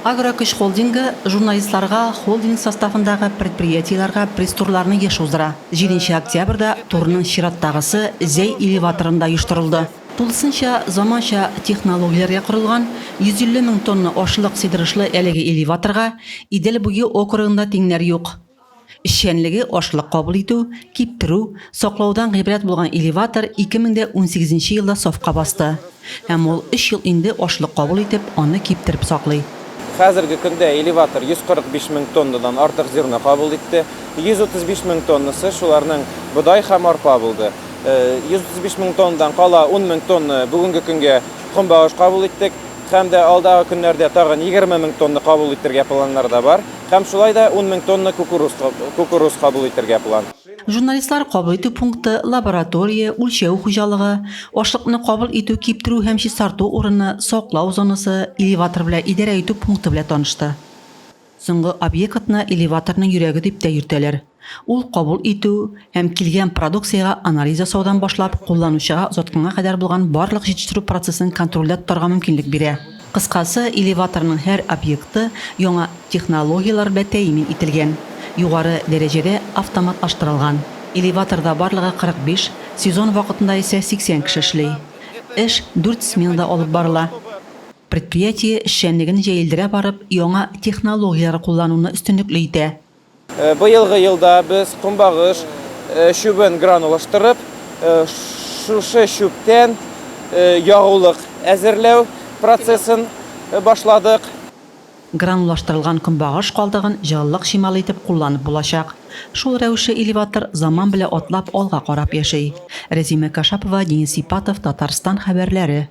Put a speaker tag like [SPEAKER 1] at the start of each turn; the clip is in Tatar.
[SPEAKER 1] Агрокүч холдинги журналистларга холдинг составындагы предприятияларга пресс-турларны еш уздыра. 7 октябрда турның чираттагысы Зей элеваторында оештырылды. Тулысынча заманча технологияларга курылган 150 мең тонна ашлык сыйдырышлы әлеге элеваторга Идел буе округында тиңнәр юк. Эшчәнлеге ашлык кабул итү, киптерү, саклаудан гыйбрәт булган элеватор 2018 елда сафка басты. Һәм ул 3 ел инде ашлык кабул итеп, аны киптереп саклый.
[SPEAKER 2] Хәзерге көндә элеватор 145 мең тоннадан артык зерно кабул итте. 135 мең тоннасы шуларның будай һәм арпа булды. 135 мең тоннадан кала 10 мең тонна бүгенге көнгә көнбагыш кабул иттек. Һәм дә алдагы көннәрдә тагын 20 мең тонна кабул итәргә планнар да бар. Һәм шулай да 10 мең тонна кукуруз кабул итәргә план.
[SPEAKER 1] Журналистлар кабул итү пункты, лаборатория, үлчәү хуҗалыгы, ашлыкны кабул итү, киптерү һәм чистарту урыны, саклау зонасы, элеватор белән идарә итү пункты белән танышты. Соңгы объектны элеваторның йөрәге дип тә йөртәләр. Ул кабул итү һәм килгән продукцияга анализ ясаудан башлап, кулланучыга озатканга кадәр булган барлык җитештерү процессын контрольдә тотарга мөмкинлек бирә. Кыскасы, элеваторның һәр объекты яңа технологиялар белән тәэмин ителгән. Югары дәрәҗәдә автоматлаштырылган. Элеваторда барлыгы 45, сезон вакытында исә 80 кеше эшли. Эш 4 сменада алып барыла. Предприятие эшчәнлеген җәелдерә барып, яңа технологиялар куллануны өстенлекле итә.
[SPEAKER 2] Быелгы елда без көнбагыш шүбен гранулаштырып, шушы шүптән ягулык әзерләү процессын башладык.
[SPEAKER 1] Гранулаштырылган көнбагыш калдыгын җылылык шималы итеп кулланып булачак. Шул рәвешле элеватор заман белән атлап алга карап яши. Резима Кашапова, Денис Ипатов, Татарстан хәбәрләре.